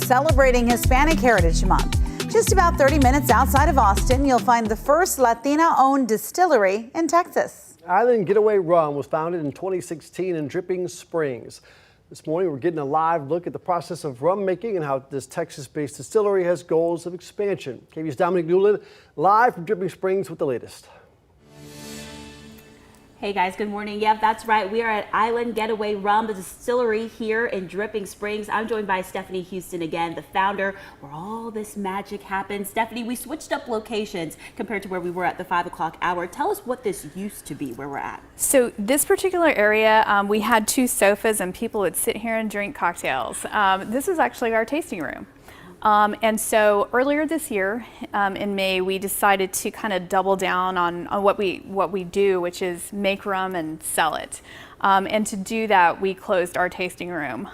celebrating Hispanic Heritage Month. Just about 30 minutes outside of Austin, you'll find the first Latina-owned distillery in Texas. Island Getaway Rum was founded in 2016 in Dripping Springs. This morning, we're getting a live look at the process of rum making and how this Texas-based distillery has goals of expansion. KVUE's Dominic Newland, live from Dripping Springs with the latest. Hey guys, good morning. Yeah, that's right. We are at Island Getaway Rum, the distillery here in Dripping Springs. I'm joined by Stephanie Houston again, the founder, where all this magic happens. Stephanie, we switched up locations compared to where we were at the 5 o'clock hour. Tell us what this used to be, where we're at. So this particular area, we had 2 sofas and people would sit here and drink cocktails. This is actually our tasting room. And so earlier this year, in May, we decided to kind of double down on what we do, which is make rum and sell it. And to do that, we closed our tasting room.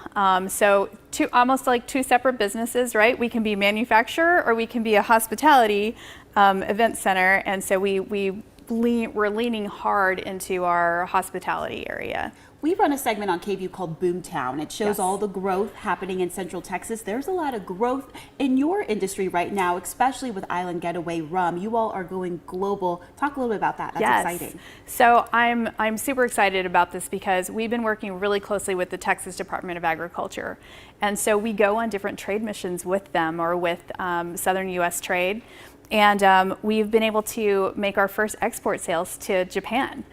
So almost like 2 separate businesses, right? We can be a manufacturer or we can be a hospitality event center. And so we're leaning hard into our hospitality area. We run a segment on KVUE called Boomtown. It shows all the growth happening in Central Texas. There's a lot of growth in your industry right now, especially with Island Getaway Rum. You all are going global. Talk a little bit about that. That's exciting. So I'm super excited about this because we've been working really closely with the Texas Department of Agriculture. And so we go on different trade missions with them or with Southern U.S. Trade. And we've been able to make our first export sales to Japan,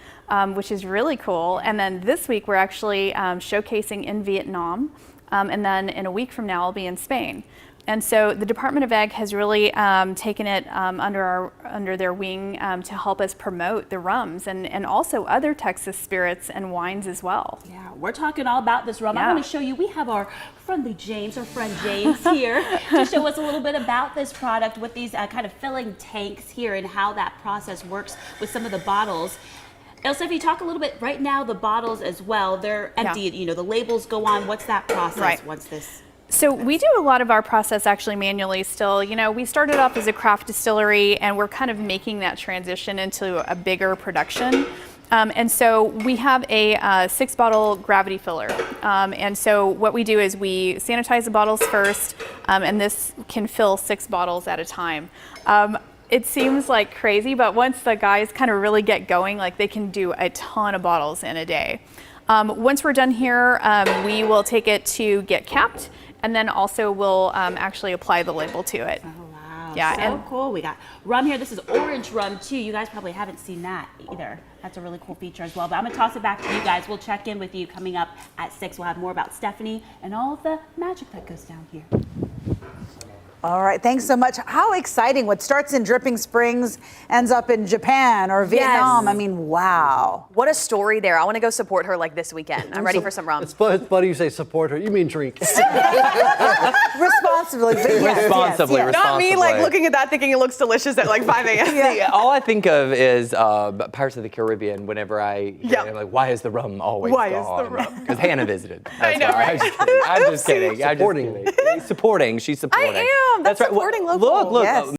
which is really cool. And then this week we're actually showcasing in Vietnam. And then in a week from now I'll be in Spain. And so the Department of Ag has really taken it under their wing to help us promote the rums and also other Texas spirits and wines as well. Yeah, we're talking all about this rum. I want to show you, we have our friend James here to show us a little bit about this product with these kind of filling tanks here and how that process works with some of the bottles. Elsa, if you talk a little bit right now, the bottles as well, they're empty, you know, the labels go on. What's that process once this? So we do a lot of our process actually manually still. You know, we started off as a craft distillery and we're kind of making that transition into a bigger production. And so we have a 6-bottle gravity filler. And so what we do is we sanitize the bottles first, and this can fill 6 bottles at a time. It seems like crazy, but once the guys kind of really get going, like they can do a ton of bottles in a day. Once we're done here, we will take it to get capped, and then also we'll actually apply the label to it. Oh, wow. Yeah, so cool. We got rum here. This is orange rum too. You guys probably haven't seen that either. That's a really cool feature as well. But I'm going to toss it back to you guys. We'll check in with you coming up at 6. We'll have more about Stephanie and all of the magic that goes down here. All right, thanks so much. How exciting. What starts in Dripping Springs ends up in Japan or Vietnam. I mean, wow. What a story there. I want to go support her like this weekend. I'm ready for some rum. It's funny you say support her. You mean drink. Responsibly. Responsibly. Not me like looking at that thinking it looks delicious at like 5 a.m. See, all I think of is Pirates of the Caribbean whenever I'm like, why is the rum always gone? Why is the rum? Because Hannah visited. I know, right? I'm just kidding. Supporting. She's supporting. I am. That's right. supporting local. Look. Yes.